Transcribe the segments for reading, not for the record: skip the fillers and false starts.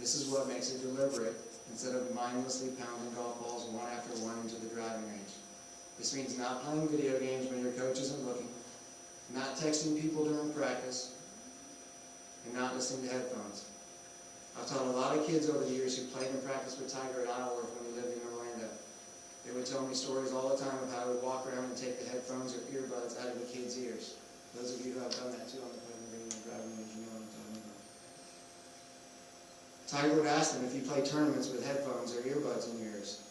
This is what makes it deliberate instead of mindlessly pounding golf balls one after one into the driving range. This means not playing video games when your coach isn't looking, not texting people during practice, and not listening to headphones. I've taught a lot of kids over the years who played and practiced with Tiger at Isleworth when he lived in Orlando. They would tell me stories all the time of how I would walk around and take the headphones or earbuds out of the kids' ears. Those of you who have done that too on the playing green and driving range, you know what I'm talking about. Tiger would ask them if you play tournaments with headphones or earbuds in your ears.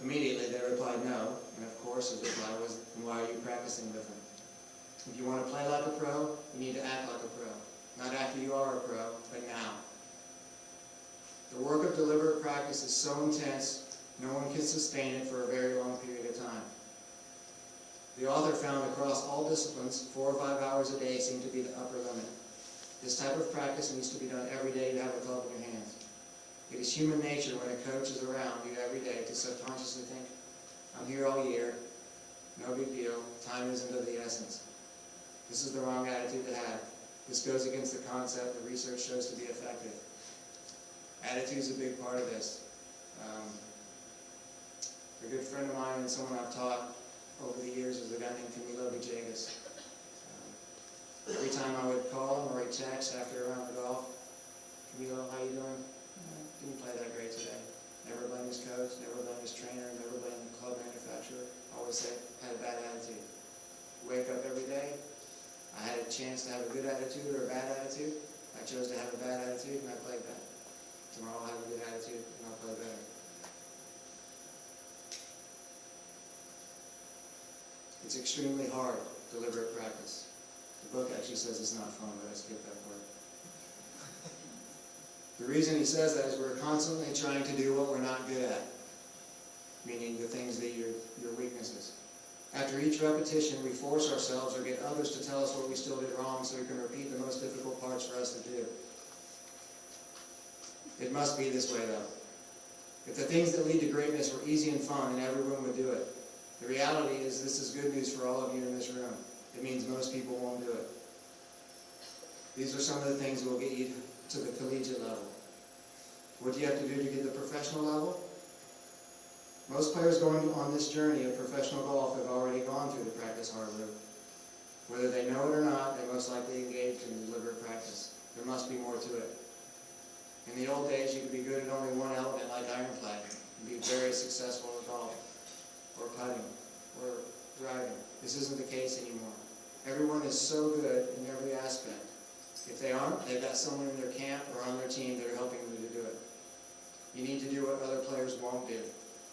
Immediately they replied no, and of course his reply was, then why are you practicing with them? If you want to play like a pro, you need to act like a pro. Not after you are a pro, but now. The work of deliberate practice is so intense, no one can sustain it for a very long period of time. The author found across all disciplines, 4 or 5 hours a day seemed to be the upper limit. This type of practice needs to be done every day to have a club in your hands. It is human nature when a coach is around you every day to subconsciously think, I'm here all year, no big deal, time isn't of the essence. This is the wrong attitude to have. This goes against the concept the research shows to be effective. Attitude is a big part of this. A good friend of mine and someone I've taught over the years is a guy named IJGA. Every time I would call him or he'd text after a round of golf, Camilo, how you doing? Didn't play that great today. Never blame his coach, never blame his trainer, never blame the club manufacturer. Always said, had a bad attitude. Wake up every day. I had a chance to have a good attitude or a bad attitude. I chose to have a bad attitude and I played bad. Tomorrow I'll have a good attitude and I'll play better. It's extremely hard, deliberate practice. The book actually says it's not fun, but I skipped that part. The reason he says that is we're constantly trying to do what we're not good at, meaning the things that your weaknesses. After each repetition, we force ourselves or get others to tell us what we still did wrong so we can repeat the most difficult parts for us to do. It must be this way, though. If the things that lead to greatness were easy and fun, then everyone would do it. The reality is this is good news for all of you in this room. It means most people won't do it. These are some of the things that will get you to the collegiate level. What do you have to do to get to the professional level? Most players going on this journey of professional golf have already gone through the practice hard loop. Whether they know it or not, they most likely engaged in deliberate practice. There must be more to it. In the old days, you could be good at only one element like iron play and be very successful at golf, or putting, or driving. This isn't the case anymore. Everyone is so good in every aspect. If they aren't, they've got someone in their camp or on their team that are helping them to do it. You need to do what other players won't do.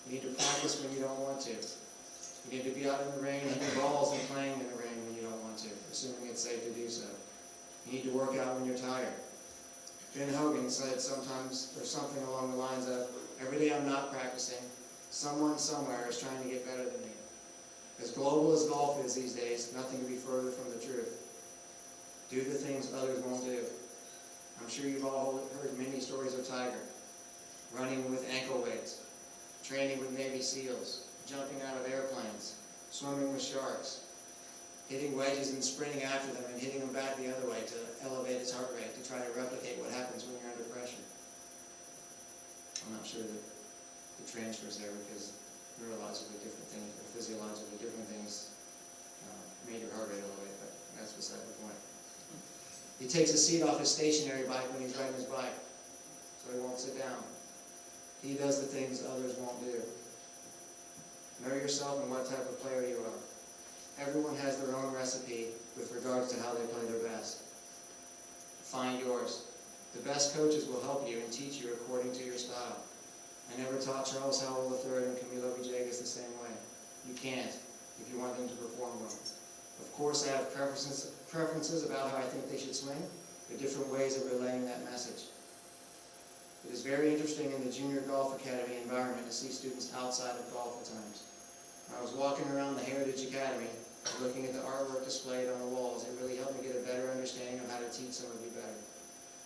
You need to practice when you don't want to. You need to be out in the rain hitting balls and playing in the rain when you don't want to, assuming it's safe to do so. You need to work out when you're tired. Ben Hogan said sometimes, or something along the lines of, every day I'm not practicing, someone somewhere is trying to get better than me. As global as golf is these days, nothing could be further from the truth. Do the things others won't do. I'm sure you've all heard many stories of Tiger. Running with ankle weights, training with Navy SEALs, jumping out of airplanes, swimming with sharks, hitting wedges and sprinting after them and hitting them back the other way to elevate his heart rate, to try to replicate what happens when you're under pressure. I'm not sure that the transfers there because neurologically different things or physiologically different things made your heart rate elevate, but that's beside the point. He takes a seat off his stationary bike when he's riding his bike, so he won't sit down. He does the things others won't do. Know yourself and what type of player you are. Everyone has their own recipe with regards to how they play their best. Find yours. The best coaches will help you and teach you according to your style. I never taught Charles Howell III and Camilo Villegas the same way. You can't if you want them to perform well. Of course, I have preferences about how I think they should swing, the different ways of relaying that message. It is very interesting in the junior golf academy environment to see students outside of golf at times. When I was walking around the Heritage Academy, looking at the artwork displayed on the walls, it really helped me get a better understanding of how to teach some of you better.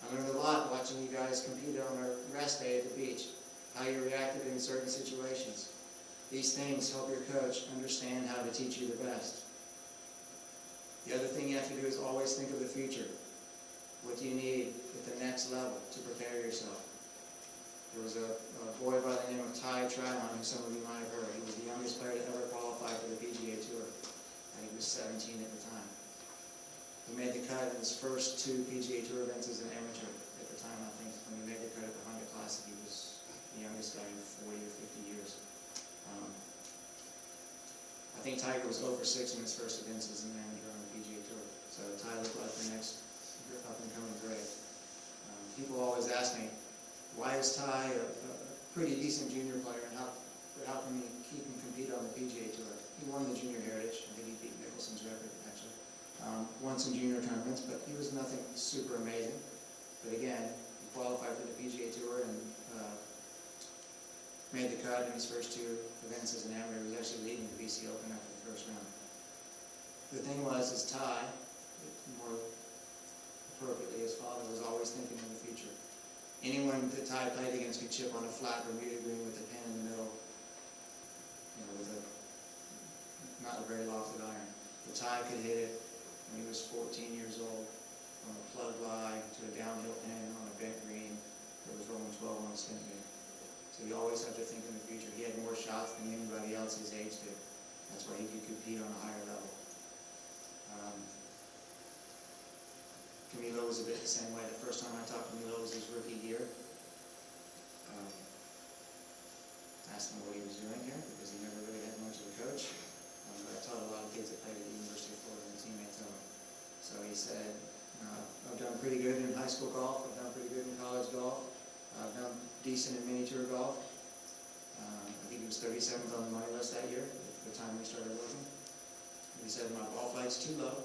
I learned a lot watching you guys compete on our rest day at the beach, how you reacted in certain situations. These things help your coach understand how to teach you the best. The other thing you have to do is always think of the future. What do you need at the next level to prepare yourself? There was a boy by the name of Ty Tryon, who some of you might have heard. He was the youngest player to ever qualify for the PGA Tour. And he was 17 at the time. He made the cut in his first 2 PGA Tour events as an amateur. At the time, I think, when he made the cut at the Honda Classic, he was the youngest guy in 40 or 50 years. I think Tiger was 0 for 6 in his first events as an amateur on the PGA Tour. So Ty looked like the next up-and-coming great. People always ask me, why is Ty a pretty decent junior player, and how can he can compete on the PGA Tour? He won the junior heritage. I think he beat Mickelson's record, actually. Won some junior tournaments, but he was nothing super amazing. But again, he qualified for the PGA Tour and made the cut in his first 2 events as an amateur. He was actually leading the BC Open after the first round. The thing was, is Ty, more appropriately, his father was always thinking of the future. Anyone that Ty played against could chip on a flat Bermuda green with a pin in the middle, with not a very lofted iron. But Ty could hit it when he was 14 years old from a plug lie to a downhill pin on a bent green that was rolling 12 on a spin game. So you always have to think in the future. He had more shots than anybody else his age did. That's why he could compete on a higher level. Camilo was a bit the same way. The first time I talked to Camilo was his rookie year. Asked him what he was doing here because he never really had much of a coach. But I taught a lot of kids that played at the University of Florida and teammates of him. So he said, I've done pretty good in high school golf. I've done pretty good in college golf. I've done decent in mini tour golf. I think he was 37th on the money list that year, at the time we started working. And he said, my ball flight's too low,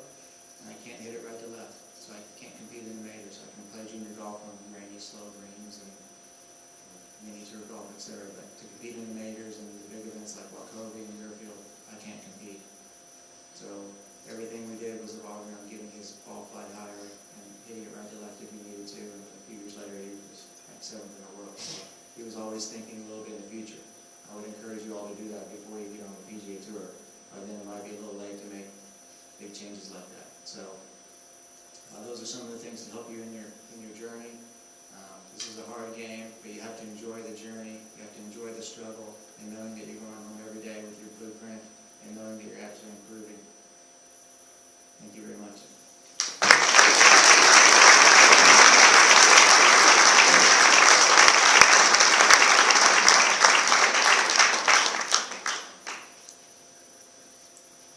and I can't hit it right to left. So I can't compete in the majors. I can play junior golf on rainy, slow greens and mini tour golf, etc. But to compete in the majors and the big events like Wachovia and Muirfield, I can't compete. So everything we did was revolving around getting his ball flight higher and hitting it right to left if he needed to. And a few years later, he was at 7th in the world. So he was always thinking a little bit in the future. I would encourage you all to do that before you get on the PGA Tour. By then, it might be a little late to make big changes like that. So those are some of the things that help you in your journey. This is a hard game, but you have to enjoy the journey. You have to enjoy the struggle, and knowing that you're going home every day with your blueprint, and knowing that you're actually improving. Thank you very much.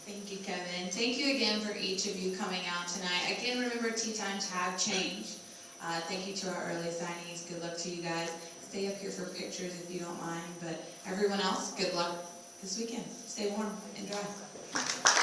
Thank you, Kevin. Thank you again for each of you coming out tonight. Again, remember, tee times have changed. Thank you to our early signees. Good luck to you guys. Stay up here for pictures if you don't mind. But everyone else, good luck this weekend. Stay warm and dry.